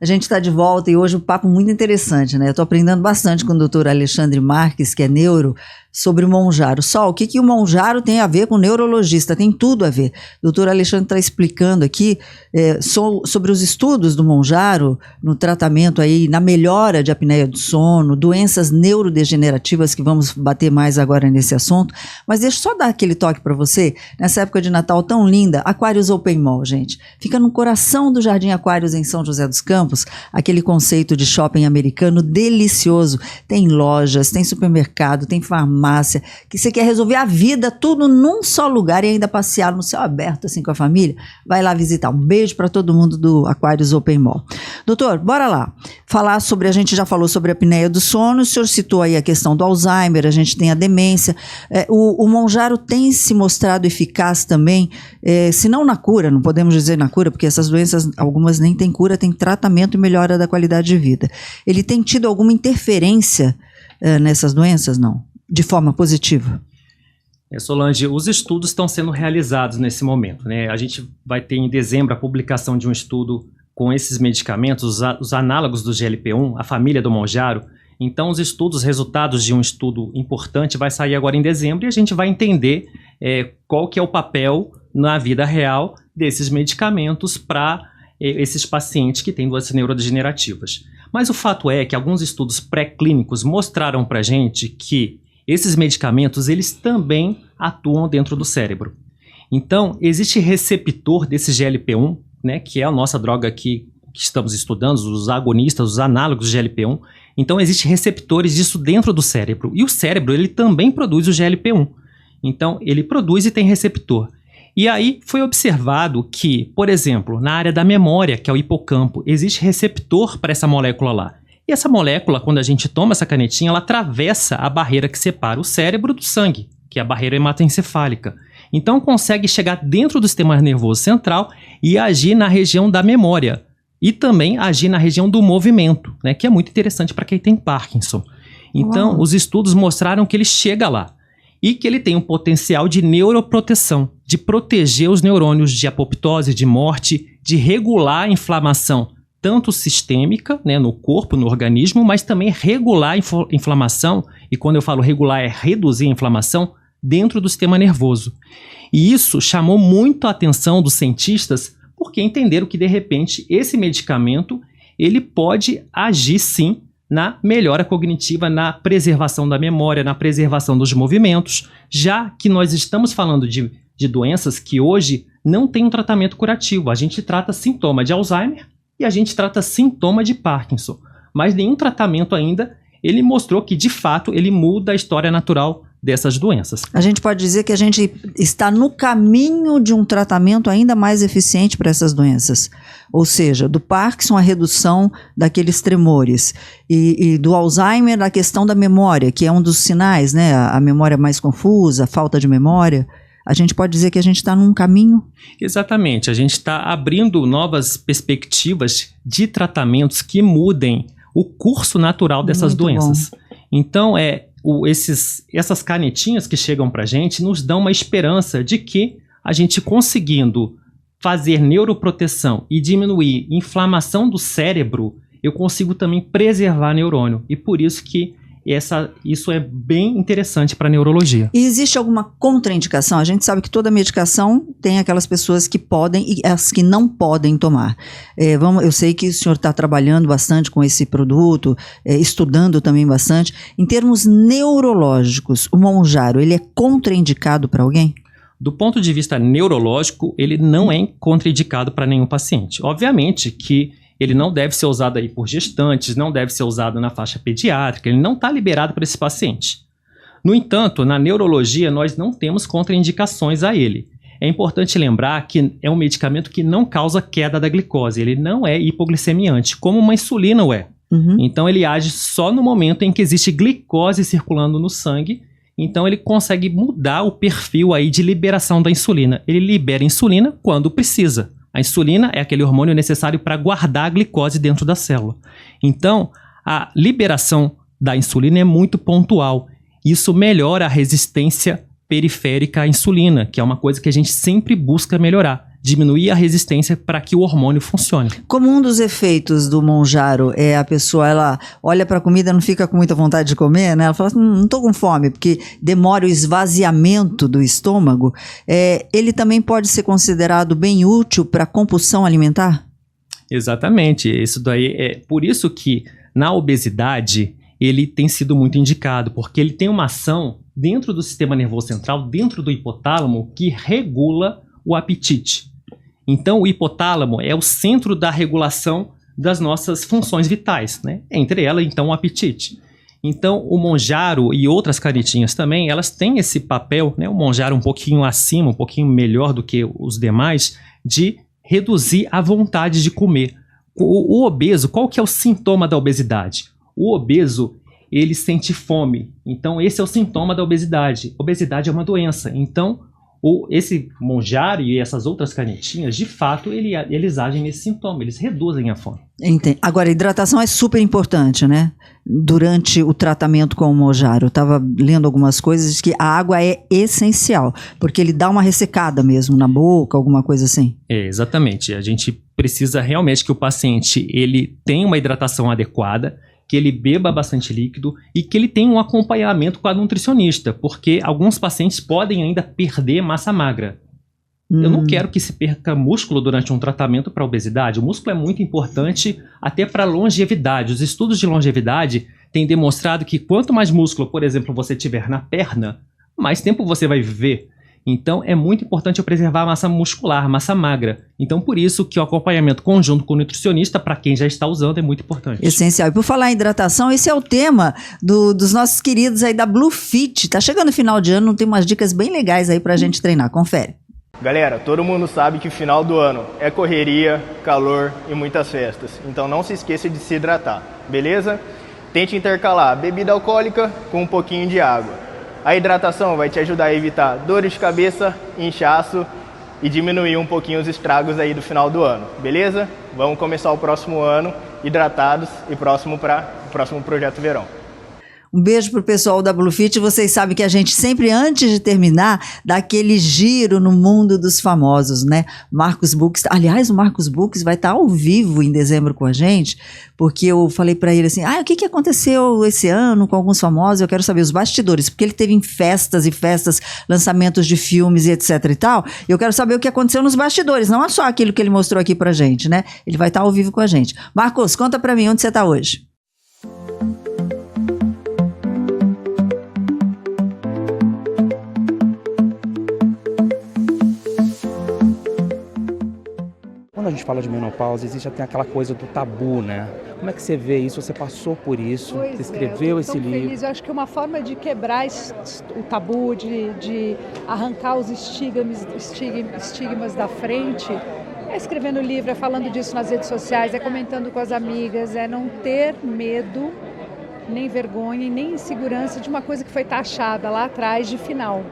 A gente está de volta e hoje um papo muito interessante, né? Eu estou aprendendo bastante com o doutor Alexandre Marques, que é neuro, sobre o Monjaro. Só, o que o Monjaro tem a ver com o neurologista? Tem tudo a ver. O doutor Alexandre está explicando aqui sobre os estudos do Monjaro no tratamento aí, na melhora de apneia do sono, doenças neurodegenerativas, que vamos bater mais agora nesse assunto. Mas deixa eu só dar aquele toque para você, nessa época de Natal tão linda, Aquários Open Mall, gente. Fica no coração do Jardim Aquários, em São José dos Campos, aquele conceito de shopping americano delicioso. Tem lojas, tem supermercado, tem farmácia, que você quer resolver a vida, tudo num só lugar e ainda passear no céu aberto assim com a família, vai lá visitar. Um beijo para todo mundo do Aquários Open Mall. Doutor, bora lá. Falar sobre, a gente já falou sobre a apneia do sono, o senhor citou aí a questão do Alzheimer, a gente tem a demência. O Monjaro tem se mostrado eficaz também, se não na cura, não podemos dizer na cura, porque essas doenças, algumas nem têm cura, tem tratamento e melhora da qualidade de vida. Ele tem tido alguma interferência nessas doenças, não? De forma positiva? Solange, os estudos estão sendo realizados nesse momento, né? A gente vai ter em dezembro a publicação de um estudo com esses medicamentos, os análogos do GLP-1, a família do Monjaro. Então, os estudos, resultados de um estudo importante vai sair agora em dezembro e a gente vai entender qual que é o papel na vida real desses medicamentos para esses pacientes que têm doenças neurodegenerativas. Mas o fato é que alguns estudos pré-clínicos mostraram para a gente que esses medicamentos, eles também atuam dentro do cérebro. Então, existe receptor desse GLP-1, né, que é a nossa droga que estamos estudando, os agonistas, os análogos do GLP-1. Então, existem receptores disso dentro do cérebro. E o cérebro, ele também produz o GLP-1. Então, ele produz e tem receptor. E aí, foi observado que, por exemplo, na área da memória, que é o hipocampo, existe receptor para essa molécula lá. E essa molécula, quando a gente toma essa canetinha, ela atravessa a barreira que separa o cérebro do sangue, que é a barreira hematoencefálica. Então consegue chegar dentro do sistema nervoso central e agir na região da memória. E também agir na região do movimento, né, que é muito interessante para quem tem Parkinson. Então, os estudos mostraram que ele chega lá. E que ele tem um potencial de neuroproteção, de proteger os neurônios de apoptose, de morte, de regular a inflamação, tanto sistêmica, né, no corpo, no organismo, mas também regular a inflamação, e quando eu falo regular é reduzir a inflamação, dentro do sistema nervoso. E isso chamou muito a atenção dos cientistas, porque entenderam que, de repente, esse medicamento ele pode agir, sim, na melhora cognitiva, na preservação da memória, na preservação dos movimentos, já que nós estamos falando de doenças que hoje não tem um tratamento curativo. A gente trata sintoma de Alzheimer e a gente trata sintoma de Parkinson, mas nenhum tratamento ainda ele mostrou que, de fato, ele muda a história natural dessas doenças. A gente pode dizer que a gente está no caminho de um tratamento ainda mais eficiente para essas doenças. Ou seja, do Parkinson, a redução daqueles tremores. E do Alzheimer, a questão da memória, que é um dos sinais, né? A memória mais confusa, a falta de memória. A gente pode dizer que a gente está num caminho? Exatamente. A gente está abrindo novas perspectivas de tratamentos que mudem o curso natural dessas doenças. Bom. Então, essas canetinhas que chegam para a gente nos dão uma esperança de que a gente conseguindo fazer neuroproteção e diminuir inflamação do cérebro, eu consigo também preservar neurônio. E por isso que isso é bem interessante para a neurologia. E existe alguma contraindicação? A gente sabe que toda medicação tem aquelas pessoas que podem e as que não podem tomar. Eu sei que o senhor está trabalhando bastante com esse produto, estudando também bastante. Em termos neurológicos, o Monjaro, ele é contraindicado para alguém? Do ponto de vista neurológico, ele não é contraindicado para nenhum paciente. Obviamente que ele não deve ser usado aí por gestantes, não deve ser usado na faixa pediátrica, ele não está liberado para esse paciente. No entanto, na neurologia, nós não temos contraindicações a ele. É importante lembrar que é um medicamento que não causa queda da glicose, ele não é hipoglicemiante, como uma insulina o é. Então, ele age só no momento em que existe glicose circulando no sangue, então ele consegue mudar o perfil aí de liberação da insulina. Ele libera insulina quando precisa. A insulina é aquele hormônio necessário para guardar a glicose dentro da célula. Então, a liberação da insulina é muito pontual. Isso melhora a resistência periférica à insulina, que é uma coisa que a gente sempre busca melhorar. diminuir a resistência para que o hormônio funcione. Como um dos efeitos do Monjaro é a pessoa, ela olha para a comida, não fica com muita vontade de comer, né? Ela fala assim, não estou com fome, porque demora o esvaziamento do estômago. Ele também pode ser considerado bem útil para a compulsão alimentar? Exatamente, isso daí é por isso que na obesidade ele tem sido muito indicado, porque ele tem uma ação dentro do sistema nervoso central, dentro do hipotálamo, que regula o apetite. Então o hipotálamo é o centro da regulação das nossas funções vitais, né? Entre elas, então, o apetite. Então o Monjaro e outras canetinhas também, elas têm esse papel, né? O Monjaro um pouquinho acima, um pouquinho melhor do que os demais, de reduzir a vontade de comer. O obeso, qual que é o sintoma da obesidade? O obeso, ele sente fome. Então, esse é o sintoma da obesidade. Obesidade é uma doença. Então, esse Monjaro e essas outras canetinhas, de fato, eles agem nesse sintoma. Eles reduzem a fome. Entendi. Agora, a hidratação é super importante, né? Durante o tratamento com o Monjaro, eu estava lendo algumas coisas de que a água é essencial, porque ele dá uma ressecada mesmo na boca, alguma coisa assim. Exatamente. A gente precisa realmente que o paciente ele tenha uma hidratação adequada, que ele beba bastante líquido e que ele tenha um acompanhamento com a nutricionista, porque alguns pacientes podem ainda perder massa magra. Eu não quero que se perca músculo durante um tratamento para obesidade. O músculo é muito importante até para longevidade. Os estudos de longevidade têm demonstrado que quanto mais músculo, por exemplo, você tiver na perna, mais tempo você vai viver. Então, é muito importante eu preservar a massa muscular, massa magra. Então, por isso que o acompanhamento conjunto com o nutricionista, para quem já está usando, é muito importante. Essencial. E por falar em hidratação, esse é o tema dos nossos queridos aí da Bluefit. Tá chegando o final de ano, tem umas dicas bem legais aí pra gente treinar. Confere. Galera, todo mundo sabe que final do ano é correria, calor e muitas festas. Então não se esqueça de se hidratar, beleza? Tente intercalar bebida alcoólica com um pouquinho de água. A hidratação vai te ajudar a evitar dores de cabeça, inchaço e diminuir um pouquinho os estragos aí do final do ano, beleza? Vamos começar o próximo ano hidratados e próximo para o próximo Projeto Verão. Um beijo pro pessoal da Bluefit. Vocês sabem que a gente sempre, antes de terminar, dá aquele giro no mundo dos famosos, né? Marcos Bux, aliás, o Marcos Bux vai estar ao vivo em dezembro com a gente, porque eu falei para ele assim, o que aconteceu esse ano com alguns famosos? Eu quero saber os bastidores, porque ele teve em festas e festas, lançamentos de filmes e etc e tal. Eu quero saber o que aconteceu nos bastidores, não é só aquilo que ele mostrou aqui pra gente, né? Ele vai estar ao vivo com a gente. Marcos, conta pra mim, onde você tá hoje? Quando a gente fala de menopausa, existe até aquela coisa do tabu, né? Como é que você vê isso? Você passou por isso, você escreveu esse livro. Feliz. Eu acho que uma forma de quebrar o tabu, de arrancar os estigmas da frente, é escrevendo livro, é falando disso nas redes sociais, é comentando com as amigas, é não ter medo, nem vergonha e nem insegurança de uma coisa que foi taxada lá atrás de final.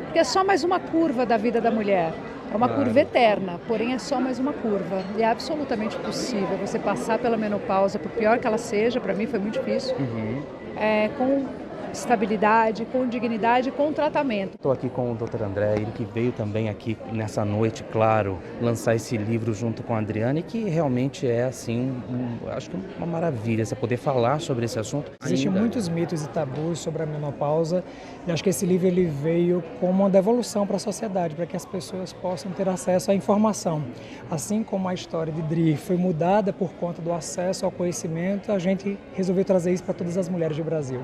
Porque é só mais uma curva da vida da mulher. É uma curva eterna, porém é só mais uma curva. E é absolutamente possível você passar pela menopausa, por pior que ela seja, para mim foi muito difícil, com estabilidade, com dignidade, com tratamento. Estou aqui com o Dr. André, ele que veio também aqui nessa noite, claro, lançar esse livro junto com a Adriane, que realmente é, assim, acho que uma maravilha você poder falar sobre esse assunto. Existem muitos mitos e tabus sobre a menopausa e acho que esse livro ele veio como uma devolução para a sociedade, para que as pessoas possam ter acesso à informação. Assim como a história de Dri foi mudada por conta do acesso ao conhecimento, a gente resolveu trazer isso para todas as mulheres do Brasil.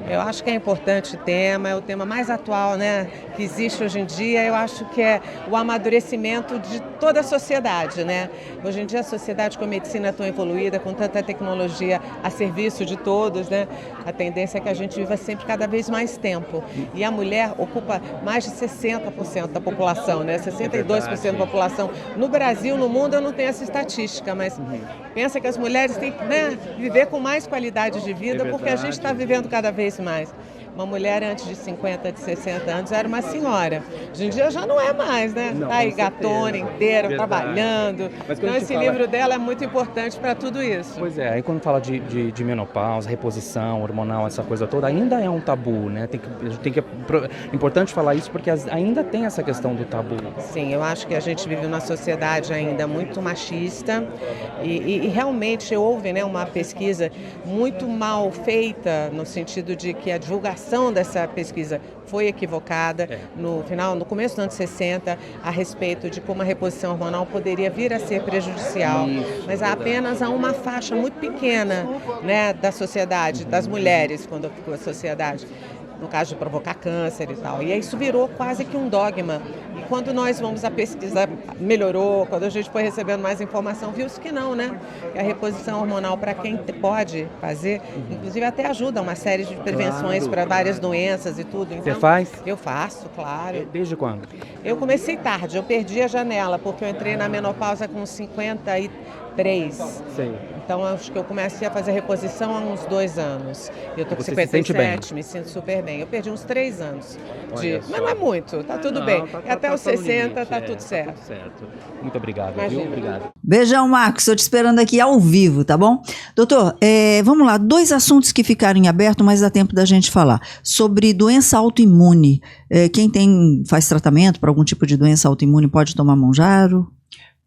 Eu acho que é importante o tema, é o tema mais atual, né, que existe hoje em dia. Eu acho que é o amadurecimento de toda a sociedade, né? Hoje em dia a sociedade com a medicina tão evoluída, com tanta tecnologia a serviço de todos, né? A tendência é que a gente viva sempre cada vez mais tempo. E a mulher ocupa mais de 60% da população, né? 62% da população. No Brasil, no mundo, eu não tenho essa estatística, mas pensa que as mulheres têm que, né, viver com mais qualidade de vida, porque a gente está vivendo cada vez mais. Uma mulher antes de 50, de 60 anos era uma senhora. Hoje em dia já não é mais, né? Não, tá aí com gatona certeza. inteira, Verdade. trabalhando. Mas quando Então a gente esse fala- livro dela é muito importante para tudo isso. Pois é, aí quando fala de menopausa, reposição hormonal, essa coisa toda, ainda é um tabu, né? É importante falar isso porque ainda tem essa questão do tabu. Sim, eu acho que a gente vive numa sociedade ainda muito machista e realmente houve, né, uma pesquisa muito mal feita no sentido de que a divulgação dessa pesquisa foi equivocada no começo dos anos 60 a respeito de como a reposição hormonal poderia vir a ser prejudicial, mas apenas a uma faixa muito pequena, né, da sociedade, das mulheres, quando ficou a sociedade. No caso de provocar câncer e tal. E aí isso virou quase que um dogma. E quando nós vamos a pesquisa, melhorou, quando a gente foi recebendo mais informação, viu-se que não, né? Que a reposição hormonal, para quem pode fazer, inclusive até ajuda uma série de prevenções para várias doenças e tudo. Então, Você faz? Eu faço, claro. Desde quando? Eu comecei tarde, eu perdi a janela, porque eu entrei na menopausa com 53. Sei. Então, acho que eu comecei a fazer reposição há uns 2 anos. Eu tô com Você se sente 57, me sinto super bem. Eu perdi uns 3 anos. Olha só. Mas não é muito, tá tudo Não, bem. tá Até os no 60 limite, tá tudo certo. Muito obrigado, Imagina. viu? Obrigado. Beijão, Marcos. Estou te esperando aqui ao vivo, tá bom? Doutor, vamos lá. 2 assuntos que ficaram em aberto, mas dá tempo da gente falar. Sobre doença autoimune. Quem faz tratamento para algum tipo de doença autoimune pode tomar Monjaro?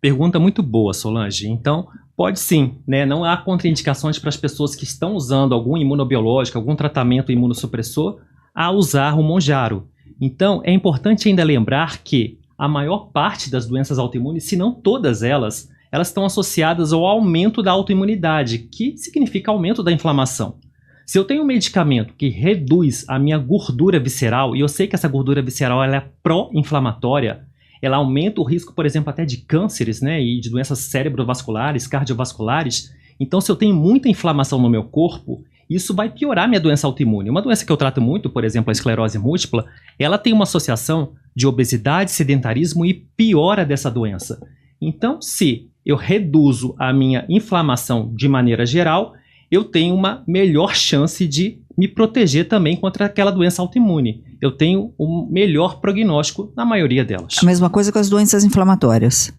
Pergunta muito boa, Solange. Então, pode sim, né? Não há contraindicações para as pessoas que estão usando algum imunobiológico, algum tratamento imunossupressor, a usar o Monjaro. Então, é importante ainda lembrar que a maior parte das doenças autoimunes, se não todas elas estão associadas ao aumento da autoimunidade, que significa aumento da inflamação. Se eu tenho um medicamento que reduz a minha gordura visceral, e eu sei que essa gordura visceral ela é pró-inflamatória, ela aumenta o risco, por exemplo, até de cânceres, né, e de doenças cerebrovasculares, cardiovasculares. Então, se eu tenho muita inflamação no meu corpo, isso vai piorar minha doença autoimune. Uma doença que eu trato muito, por exemplo, a esclerose múltipla, ela tem uma associação de obesidade, sedentarismo e piora dessa doença. Então, se eu reduzo a minha inflamação de maneira geral, eu tenho uma melhor chance de me proteger também contra aquela doença autoimune. Eu tenho um melhor prognóstico na maioria delas. A mesma coisa com as doenças inflamatórias.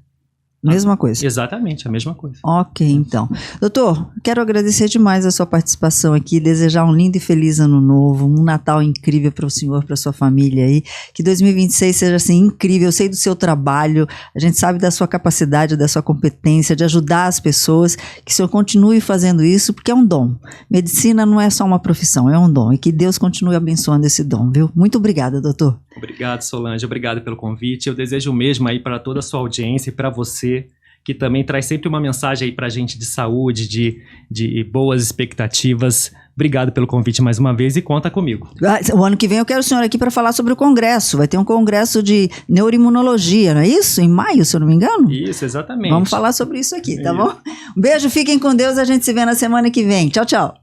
Mesma coisa. Exatamente, a mesma coisa. Ok, então. Doutor, quero agradecer demais a sua participação aqui, desejar um lindo e feliz ano novo, um Natal incrível para o senhor, para a sua família aí, que 2026 seja assim incrível. Eu sei do seu trabalho, a gente sabe da sua capacidade, da sua competência de ajudar as pessoas, que o senhor continue fazendo isso, porque é um dom. Medicina não é só uma profissão, é um dom, e que Deus continue abençoando esse dom, viu? Muito obrigada, doutor. Obrigado, Solange, obrigado pelo convite. Eu desejo o mesmo aí para toda a sua audiência e para você, que também traz sempre uma mensagem aí pra gente de saúde, de boas expectativas. Obrigado pelo convite mais uma vez e conta comigo. O ano que vem eu quero o senhor aqui para falar sobre o congresso. Vai ter um congresso de neuroimunologia, não é isso? Em maio, se eu não me engano? Isso, exatamente. Vamos falar sobre isso aqui, tá bom? Um beijo, fiquem com Deus, a gente se vê na semana que vem. Tchau, tchau.